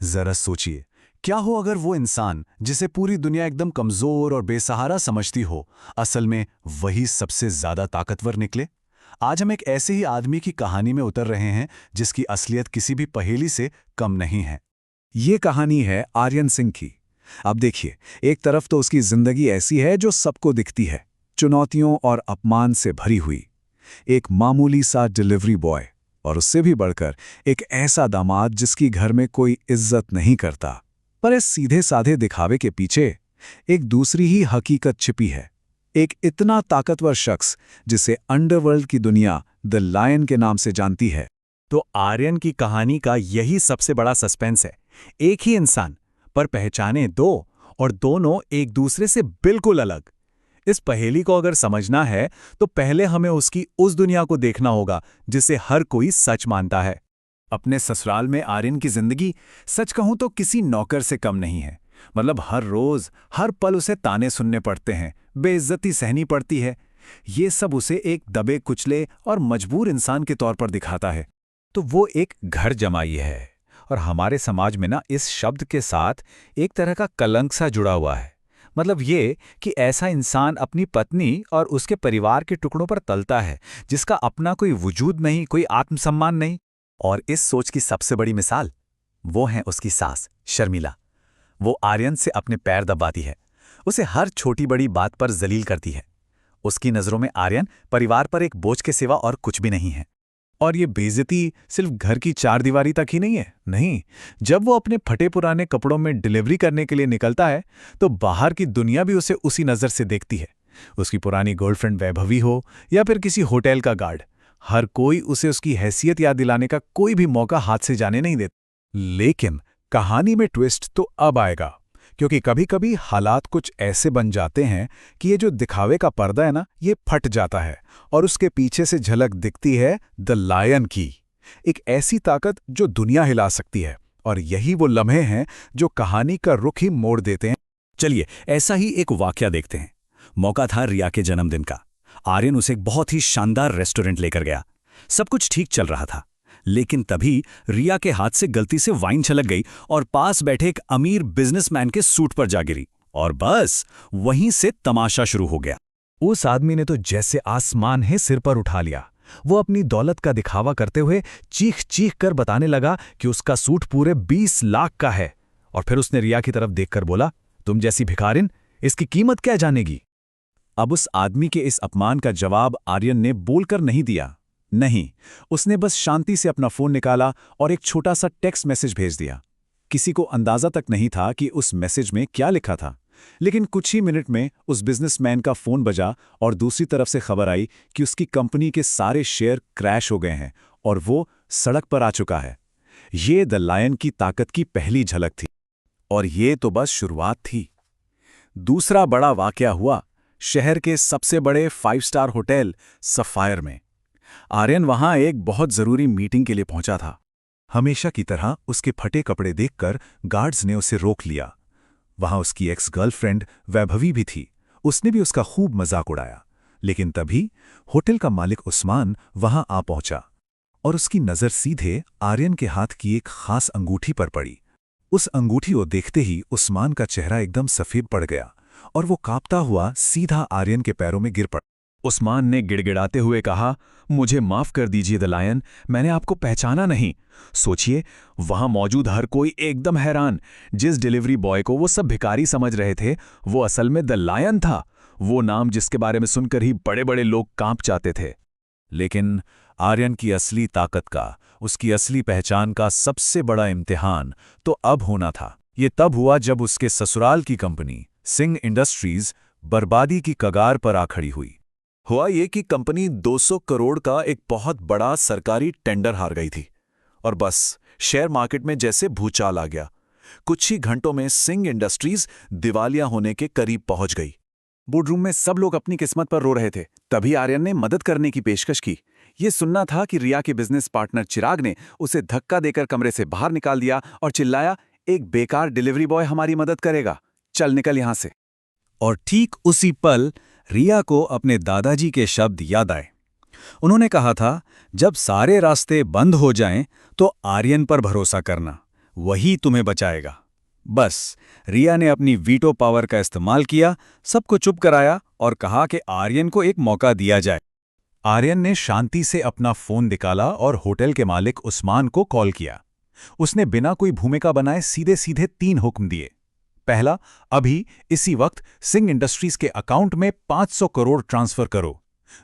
जरा सोचिए, क्या हो अगर वो इंसान जिसे पूरी दुनिया एकदम कमजोर और बेसहारा समझती हो, असल में वही सबसे ज्यादा ताकतवर निकले। आज हम एक ऐसे ही आदमी की कहानी में उतर रहे हैं जिसकी असलियत किसी भी पहेली से कम नहीं है। ये कहानी है आर्यन सिंह की। अब देखिए, एक तरफ तो उसकी जिंदगी ऐसी है जो सबको दिखती है, चुनौतियों और अपमान से भरी हुई। एक मामूली सा डिलीवरी बॉय, और उससे भी बढ़कर एक ऐसा दामाद जिसकी घर में कोई इज्जत नहीं करता। पर इस सीधे साधे दिखावे के पीछे एक दूसरी ही हकीकत छिपी है। एक इतना ताकतवर शख्स जिसे अंडरवर्ल्ड की दुनिया द लायन के नाम से जानती है। तो आर्यन की कहानी का यही सबसे बड़ा सस्पेंस है। एक ही इंसान, पर पहचाने दो, और दोनों एक दूसरे से बिल्कुल अलग। इस पहेली को अगर समझना है तो पहले हमें उसकी उस दुनिया को देखना होगा जिसे हर कोई सच मानता है। अपने ससुराल में आर्यन की जिंदगी, सच कहूं तो किसी नौकर से कम नहीं है। मतलब हर रोज हर पल उसे ताने सुनने पड़ते हैं, बेइज्जती सहनी पड़ती है। ये सब उसे एक दबे कुचले और मजबूर इंसान के तौर पर दिखाता है। तो वो एक घर जमाई है, और हमारे समाज में ना इस शब्द के साथ एक तरह का कलंक सा जुड़ा हुआ है। मतलब ये कि ऐसा इंसान अपनी पत्नी और उसके परिवार के टुकड़ों पर तलता है, जिसका अपना कोई वजूद नहीं, कोई आत्मसम्मान नहीं। और इस सोच की सबसे बड़ी मिसाल वो है उसकी सास शर्मिला। वो आर्यन से अपने पैर दबाती है, उसे हर छोटी बड़ी बात पर जलील करती है। उसकी नज़रों में आर्यन परिवार पर एक बोझ के सिवा और कुछ भी नहीं है। और ये बेइज्जती सिर्फ घर की चारदीवारी तक ही नहीं है। नहीं, जब वो अपने फटे पुराने कपड़ों में डिलीवरी करने के लिए निकलता है तो बाहर की दुनिया भी उसे उसी नज़र से देखती है। उसकी पुरानी गर्लफ्रेंड वैभवी हो या फिर किसी होटल का गार्ड, हर कोई उसे उसकी हैसियत याद दिलाने का कोई भी मौका हाथ से जाने नहीं देता। लेकिन कहानी में ट्विस्ट तो अब आएगा, क्योंकि कभी कभी हालात कुछ ऐसे बन जाते हैं कि ये जो दिखावे का पर्दा है ना, ये फट जाता है और उसके पीछे से झलक दिखती है द लायन की। एक ऐसी ताकत जो दुनिया हिला सकती है। और यही वो लम्हे हैं जो कहानी का रुख ही मोड़ देते हैं। चलिए ऐसा ही एक वाकया देखते हैं। मौका था रिया के जन्मदिन का। आर्यन उसे एक बहुत ही शानदार रेस्टोरेंट लेकर गया। सब कुछ ठीक चल रहा था, लेकिन तभी रिया के हाथ से गलती से वाइन छलक गई और पास बैठे एक अमीर बिजनेसमैन के सूट पर जा गिरी। और बस वहीं से तमाशा शुरू हो गया। उस आदमी ने तो जैसे आसमान है सिर पर उठा लिया। वो अपनी दौलत का दिखावा करते हुए चीख चीख कर बताने लगा कि उसका सूट पूरे 20 लाख का है। और फिर उसने रिया की तरफ देखकर बोला, तुम जैसी भिखारिन इसकी कीमत क्या जानेगी। अब उस आदमी के इस अपमान का जवाब आर्यन ने बोलकर नहीं दिया। नहीं, उसने बस शांति से अपना फोन निकाला और एक छोटा सा टेक्स्ट मैसेज भेज दिया। किसी को अंदाजा तक नहीं था कि उस मैसेज में क्या लिखा था, लेकिन कुछ ही मिनट में उस बिजनेसमैन का फोन बजा और दूसरी तरफ से खबर आई कि उसकी कंपनी के सारे शेयर क्रैश हो गए हैं और वो सड़क पर आ चुका है। ये द लायन की ताकत की पहली झलक थी। और ये तो बस शुरुआत थी। दूसरा बड़ा वाकया हुआ शहर के सबसे बड़े 5 स्टार होटल सफायर में। आर्यन वहां एक बहुत जरूरी मीटिंग के लिए पहुंचा था। हमेशा की तरह उसके फटे कपड़े देखकर गार्ड्स ने उसे रोक लिया। वहां उसकी एक्स गर्लफ्रेंड वैभवी भी थी। उसने भी उसका खूब मजाक उड़ाया। लेकिन तभी होटल का मालिक उस्मान वहां आ पहुंचा और उसकी नजर सीधे आर्यन के हाथ की एक खास अंगूठी पर पड़ी। उस अंगूठी को देखते ही उस्मान का चेहरा एकदम सफेद पड़ गया और वो कांपता हुआ सीधा आर्यन के पैरों में गिर पड़ा। उस्मान ने गिड़गिड़ाते हुए कहा, मुझे माफ कर दीजिए द लायन, मैंने आपको पहचाना नहीं। सोचिए, वहां मौजूद हर कोई एकदम हैरान। जिस डिलीवरी बॉय को वो सब भिखारी समझ रहे थे, वो असल में द लायन था। वो नाम जिसके बारे में सुनकर ही बड़े बड़े लोग कांप जाते थे। लेकिन आर्यन की असली ताकत का, उसकी असली पहचान का सबसे बड़ा इम्तिहान तो अब होना था। ये तब हुआ जब उसके ससुराल की कंपनी सिंह इंडस्ट्रीज बर्बादी की कगार पर आ खड़ी हुई। हुआ ये कि कंपनी 200 करोड़ का एक बहुत बड़ा सरकारी टेंडर हार गई थी और बस शेयर मार्केट में जैसे भूचाल आ गया। कुछ ही घंटों में सिंह इंडस्ट्रीज दिवालिया होने के करीब पहुंच गई। बोर्डरूम में सब लोग अपनी किस्मत पर रो रहे थे। तभी आर्यन ने मदद करने की पेशकश की। ये सुनना था कि रिया के बिजनेस पार्टनर चिराग ने उसे धक्का देकर कमरे से बाहर निकाल दिया और चिल्लाया, एक बेकार डिलीवरी बॉय हमारी मदद करेगा, चल निकल यहां से। और ठीक उसी पल रिया को अपने दादाजी के शब्द याद आए। उन्होंने कहा था, जब सारे रास्ते बंद हो जाएं तो आर्यन पर भरोसा करना, वही तुम्हें बचाएगा। बस रिया ने अपनी वीटो पावर का इस्तेमाल किया, सबको चुप कराया और कहा कि आर्यन को एक मौका दिया जाए। आर्यन ने शांति से अपना फोन निकाला और होटल के मालिक उस्मान को कॉल किया। उसने बिना कोई भूमिका बनाए सीधे सीधे 3 हुक्म दिए। पहला, अभी इसी वक्त सिंह इंडस्ट्रीज के अकाउंट में 500 करोड़ ट्रांसफर करो।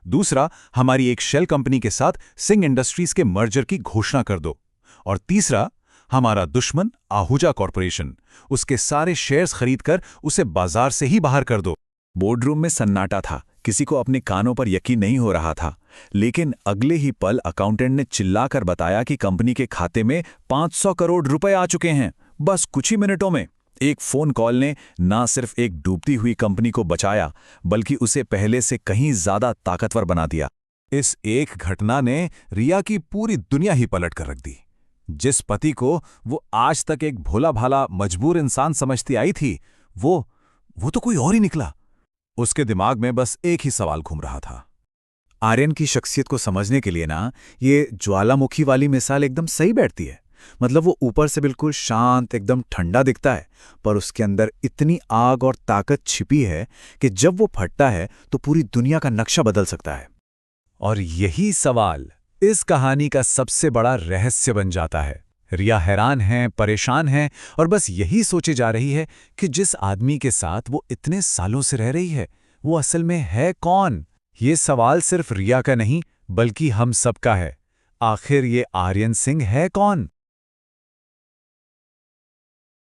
दूसरा, हमारी एक शेल कंपनी के साथ सिंह इंडस्ट्रीज के मर्जर की घोषणा कर दो। और तीसरा, हमारा दुश्मन आहूजा कॉरपोरेशन, उसके सारे शेयर्स खरीदकर उसे बाजार से ही बाहर कर दो। बोर्डरूम में सन्नाटा था, किसी को अपने कानों पर यकीन नहीं हो रहा था। लेकिन अगले ही पल अकाउंटेंट ने चिल्लाकर बताया कि कंपनी के खाते में 500 करोड़ रुपए आ चुके हैं, बस कुछ ही मिनटों में। एक फोन कॉल ने ना सिर्फ एक डूबती हुई कंपनी को बचाया, बल्कि उसे पहले से कहीं ज्यादा ताकतवर बना दिया। इस एक घटना ने रिया की पूरी दुनिया ही पलट कर रख दी। जिस पति को वो आज तक एक भोला भाला मजबूर इंसान समझती आई थी, वो तो कोई और ही निकला। उसके दिमाग में बस एक ही सवाल घूम रहा था। आर्यन की शख्सियत को समझने के लिए ना, ये ज्वालामुखी वाली मिसाल एकदम सही बैठती है। मतलब वो ऊपर से बिल्कुल शांत, एकदम ठंडा दिखता है, पर उसके अंदर इतनी आग और ताकत छिपी है कि जब वो फटता है तो पूरी दुनिया का नक्शा बदल सकता है। और यही सवाल इस कहानी का सबसे बड़ा रहस्य बन जाता है। रिया हैरान है, परेशान है और बस यही सोचे जा रही है कि जिस आदमी के साथ वो इतने सालों से रह रही है, वो असल में है कौन। ये सवाल सिर्फ रिया का नहीं, बल्कि हम सबका है। आखिर ये आर्यन सिंह है कौन?